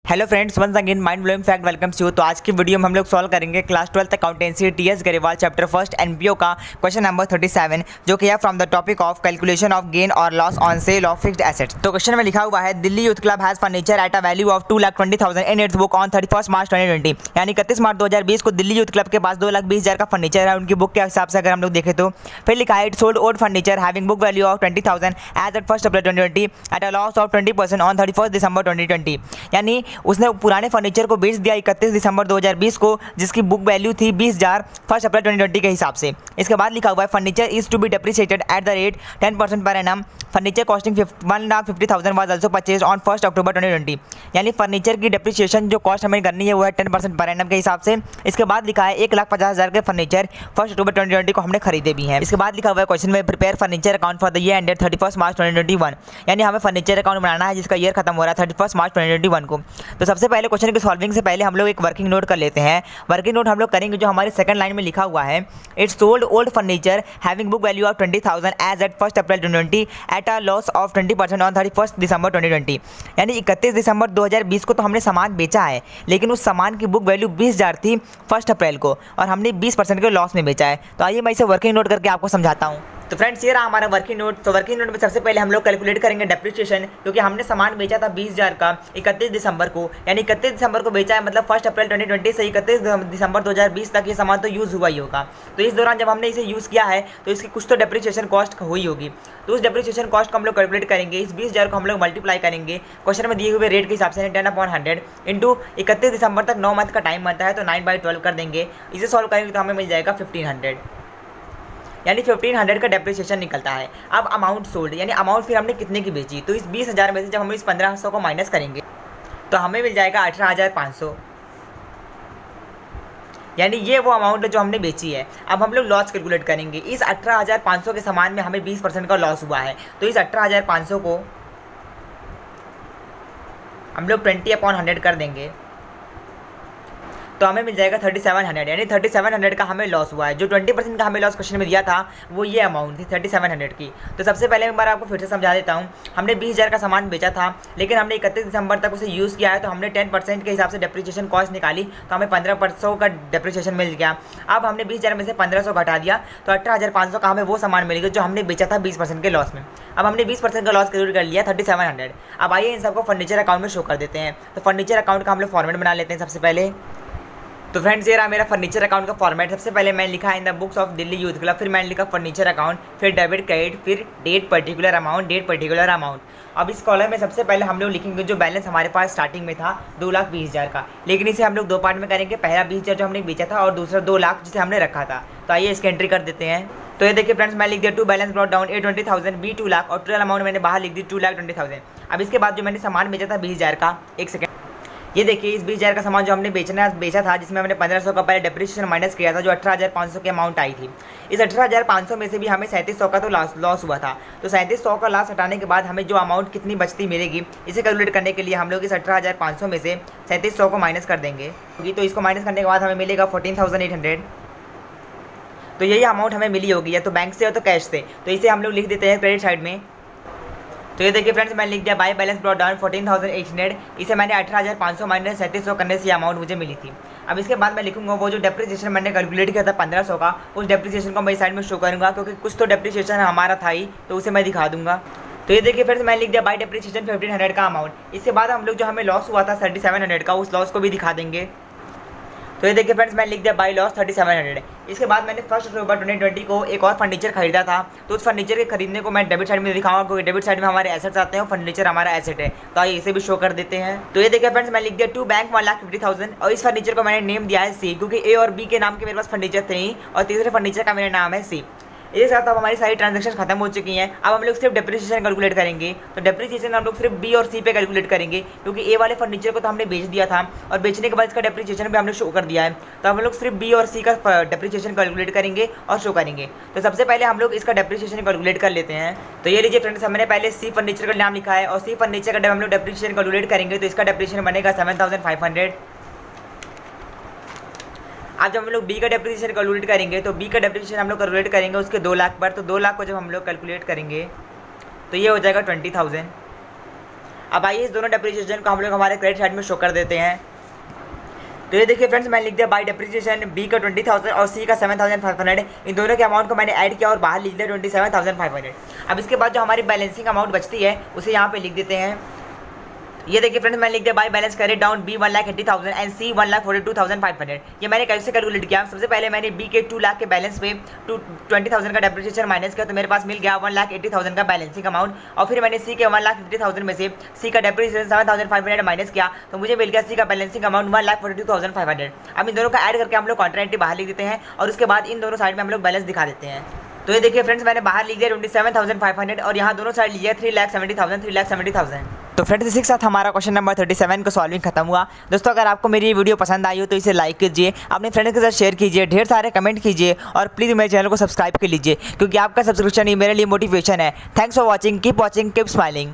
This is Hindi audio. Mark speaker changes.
Speaker 1: Hello friends, once again mind blowing fact welcomes you. तो आज की वीडियो में हम लोग सॉल्व करेंगे class 12th accountancy TS Grewal chapter first NPO का क्वेश्चन नंबर 37 जो कि है from the topic of calculation of gain और loss on sale of fixed assets. तो क्वेश्चन में लिखा हुआ है Delhi youth club has furniture at a value of 2,20,000 in its book on 31 March 2020। यानी 31 मार्च 2020 को दिल्ली यूथ क्लब के पास 2,20,000 का फर्नीचर है उनकी बुक के हिसाब से अगर हम लोग देखें तो। फिर लिखा है it sold old furniture having book value of 20,000 as at 1 April 2020 at a loss of 20% on 31 December 2020। यानी उसने पुराने फर्नीचर को बेच दिया 31 दिसंबर 2020 को, जिसकी बुक वैल्यू थी 20,000 1 अप्रैल 2020 के हिसाब से। इसके बाद लिखा हुआ है furniture is to be depreciated at the rate 10% per annum. Furniture costing 1,50,000 was also purchase on 1 October 2020। यानी फर्नीचर की डेप्रिसिएशन जो कॉस्ट हमें करनी है वो है 10% पर एनम के हिसाब से। इसके बाद लिखा है 1,50,000 के फर्नीचर 1 अक्टूबर 2020 को हमने खरीदे भी हैं। इसके बाद लिखा हुआ है क्वेश्चन में prepare furniture account for the year ended 31 मार्च 2021। यानी हमें फर्नीचर अकाउंट बनाना है जिसका ईयर खत्म हो रहा है 31 मार्च 2021 को। तो सबसे पहले क्वेश्चन की सॉल्विंग से पहले हम लोग एक वर्किंग नोट कर लेते हैं। वर्किंग नोट हम लोग करेंगे जो हमारे सेकंड लाइन में लिखा हुआ है it sold old furniture having book value of 20,000 as at 1 April 2020 at a loss of 20% on 31 December 2020। यानी 31 दिसंबर 2020 को तो हमने सामान बेचा है, लेकिन उस सामान की बुक वैल्यू 20,000 थी 1 अप्रैल को और हमने 20% के लॉस में बेचा है। तो आइए मैं इसे वर्किंग नोट करके आपको समझाता हूँ। तो फ्रेंड्स ये रहा हमारा वर्किंग नोट। तो वर्किंग नोट में सबसे पहले हम लोग कैलकुलेट करेंगे डेप्रिसिएशन, क्योंकि हमने सामान बेचा था 20,000 का 31 दिसंबर को। यानी 31 दिसंबर को बेचा है, मतलब 1 अप्रैल 2020 से 31 दिसंबर 2020 तक ये सामान तो यूज़ हुआ ही होगा। तो इस दौरान जब हमने इसे यूज़ किया है तो इसकी कुछ तो डेप्रिसिएशन कॉस्ट हुई होगी। तो उस डेप्रिसिएशन कॉस्ट को हम लोग कैलकुलेट करेंगे। इस 20,000 को हम लोग मल्टीप्लाई करेंगे क्वेश्चन में दिए हुए रेट के हिसाब से 10/100 इंटू 31 दिसंबर तक 9 मंथ का टाइम बनता है तो 9/12 कर देंगे। इसे सॉल्व करेंगे तो हमें मिल जाएगा 1,500। यानी 1,500 का डेप्रिसिएशन निकलता है। अब अमाउंट सोल्ड यानी अमाउंट फिर हमने कितने की बेची, तो इस 20,000 में से जब हम इस 1,500 को माइनस करेंगे तो हमें मिल जाएगा 18,500। यानी ये वो अमाउंट है जो हमने बेची है। अब हम लोग लॉस कैलकुलेट करेंगे। इस 18,500 के सामान में हमें 20% का लॉस हुआ है, तो इस 18,500 को हम लोग 20/100 कर देंगे तो हमें मिल जाएगा 3,700। यानी 3,700 का हमें लॉस हुआ है। जो 20% का हमें लॉस क्वेश्चन में दिया था वो ये अमाउंट थी 3,700 की। तो सबसे पहले एक बार आपको फिर से समझा देता हूँ। हमने 20,000 का सामान बेचा था, लेकिन हमने 31 दिसंबर तक उसे यूज़ किया है, तो हमने 10% के हिसाब से डेप्रिसिएशन कॉस्ट निकाली तो हमें 15% का डेप्रिसिएशन मिल गया। अब हमने 20,000 में से 1,500 घटा दिया तो 18,500 का हमें वो सामान मिल गया जो हमने बेचा था 20% के लॉस में। अब हमने 20% का लॉस कैलकुलेट कर लिया 3,700। अब आइए इन सबको फर्नीचर अकाउंट में शो कर देते हैं। तो फर्नीचर अकाउंट का हम लोग फॉर्मेट बना लेते हैं सबसे पहले। तो फ्रेंड्स ये रहा मेरा फर्नीचर अकाउंट का फॉर्मेट। सबसे पहले मैंने लिखा है in the books of Delhi youth club, फिर मैंने लिखा फर्नीचर अकाउंट, फिर डेबिट क्रेडिट, फिर date particular amount, date particular amount. अब इस कॉलम में सबसे पहले हम लोग लिखेंगे जो बैलेंस हमारे पास स्टार्टिंग में था 2,20,000 का, लेकिन इसे हम लोग दो पार्ट में करेंगे। पहला 20,000 जो हमने बेचा था और दूसरा 2 लाख जिसे हमने रखा था। तो आइए इसकी एंट्री कर देते हैं। तो ये देखिए फ्रेंड्स, मैं लिख दिया to balance brought down A20,000 B 2 lakh और टोटल अमाउंट मैंने बाहर लिख दी 2,20,000। अब इसके बाद जो मैंने सामान बेचा था 20,000 का, एक सेकंड, ये देखिए इस 20,000 का सामान जो हमने बेचा था जिसमें हमने 1,500 का पहले डेप्रिसिएशन माइनस किया था, जो 18,500 की अमाउंट आई थी। इस 18,500 में से भी हमें 3700 का तो लॉस हुआ था। तो 3700 का लॉस हटाने के बाद हमें जो अमाउंट कितनी बचती मिलेगी, इसे कैलकुलेट करने के लिए हम लोग इस 18,500 में से 3700 को माइनस कर देंगे। तो इसको माइनस करने के बाद हमें मिलेगा 14,800। तो यही अमाउंट हमें मिली होगी या तो बैंक से या तो कैश से। तो इसे हम लोग लिख देते हैं क्रेडिट साइड में। तो ये देखिए फ्रेंड्स, मैंने लिख दिया बाय बैलेंस ब्रॉट डाउन 14,800। इसे मैंने 18,500 माइनस 3700 करने से अमाउंट मुझे मिली थी। अब इसके बाद मैं लिखूंगा वो जो डेप्रिसिएशन मैंने कैलकुलेट किया था 1,500 का, उस डेप्रिसिएशन को मैं साइड में शो करूंगा, क्योंकि कुछ तो डेप्रिसिएशन हमारा था ही, तो उसे मैं दिखा दूंगा। तो ये देखिए फ्रेंड्स, मैंने लिख दिया बाय डेप्रिसिएशन 1,500 का अमाउंट। इसके बाद हम लोग जो हमें लॉस हुआ था 3,700 का, उस लॉस को भी दिखा देंगे। तो ये देखिए फ्रेंड्स, मैंने लिख दिया बाई लॉस 3,700। इसके बाद मैंने 1 अक्टूबर 2020 को एक और फर्नीचर खरीदा था, तो उस फर्नीचर के खरीदने को मैं डेबिट साइड में दिखाऊंगा, क्योंकि डेबिट साइड में हमारे एसेट्स आते हैं और फर्नीचर हमारा एसेट है। तो आइए इसे भी शो कर देते हैं। तो ये देखिए फ्रेंड्स, मैंने लिख दिया टू बैंक 1,50,000 और इस फर्नीचर को मैंने नेम दिया है सी, क्योंकि ए और बी के नाम के मेरे पास फर्नीचर थे ही और तीसरे फर्नीचर का मेरा नाम है सी। इसके साथ अब हमारी सारी ट्रांजैक्शन खत्म हो चुकी हैं। अब हम लोग सिर्फ डेप्रिसिएशन कैलकुलेट करेंगे। तो डेप्रिसिएशन हम लोग सिर्फ बी और सी पे कैलकुलेट करेंगे, क्योंकि ए वाले फर्नीचर को तो हमने बेच दिया था और बेचने के बाद इसका डेप्रिसिएशन भी हमने शो कर दिया है। तो हम लोग सिर्फ बी और सी का डेप्रिसिएशन कैलकुलेट करेंगे और शो करेंगे। तो सबसे पहले हम लोग इसका डेप्रिसिएशन कैलकुलेट कर लेते हैं। तो ये लीजिए फ्रेंड्स, हमने पहले सी फर्नीचर का नाम लिखा है और सी फर्नीचर का जब हम लोग डेप्रिसिएशन कैलकुलेट करेंगे तो इसका डेप्रिसिएशन बनेगा 7,500। आज जब हम लोग बी का डेप्रिसिएशन कैलकुलेट करेंगे तो बी का डेप्रिसिएशन हम लोग कैलकुलेट करेंगे उसके 2 लाख पर। तो 2 लाख को जब हम लोग कैलकुलेट करेंगे तो ये हो जाएगा 20,000। अब आइए इस दोनों डेप्रिसिएशन को हम लोग हमारे क्रेडिट साइड में शो कर देते हैं। तो ये देखिए फ्रेंड्स, मैंने लिख दिया बाई डेप्रिसिएशन बी का 20,000 और सी का 7,500। इन दोनों के अमाउंट को मैंने ऐड किया और बाहर लिख दिया 27,500। अब इसके बाद जो हमारी बैलेंसिंग अमाउंट बचती है उसे यहाँ पे लिख देते हैं। ये देखिए फ्रेंड्स, मैंने लिख दिया बाई बैलेंस करे डाउन बी 1,80,000 एंड सी 1,42,500। ये मैंने कैसे कैलकुलेट किया, सबसे पहले मैंने बी के 2 लाख के बैलेंस पे 20,000 का डेप्रिसिएशन माइनस किया, तो मेरे पास मिल गया 1,80,000 का बैलेंसिंग अमाउंट। और फिर मैंने सी के 1,50,000 में से सी का डेप्रिसिएशन 7,500 माइनस किया, तो मुझे मिल गया सी का बैलेंसिंग अमाउंट 1,42,500। अब इन दोनों का ऐड करके हम लोग कॉन्ट्रा बाहर लिख देते हैं और उसके बाद इन दोनों साइड में हम लोग बैलेंस दिखा देते हैं। तो ये देखिए फ्रेंड्स, मैंने बाहर लिख दिया 27,500 और यहाँ दोनों साइड लिया 3,70,000। तो फ्रेंड्स, इसी के साथ हमारा क्वेश्चन नंबर 37 का सॉल्विंग खत्म हुआ। दोस्तों, अगर आपको मेरी ये वीडियो पसंद आई हो तो इसे लाइक कीजिए, अपने फ्रेंड्स के साथ शेयर कीजिए, ढेर सारे कमेंट कीजिए और प्लीज़ मेरे चैनल को सब्सक्राइब कर लीजिए, क्योंकि आपका सब्सक्रिप्शन ही मेरे लिए मोटिवेशन है। Thanks for watching, keep smiling.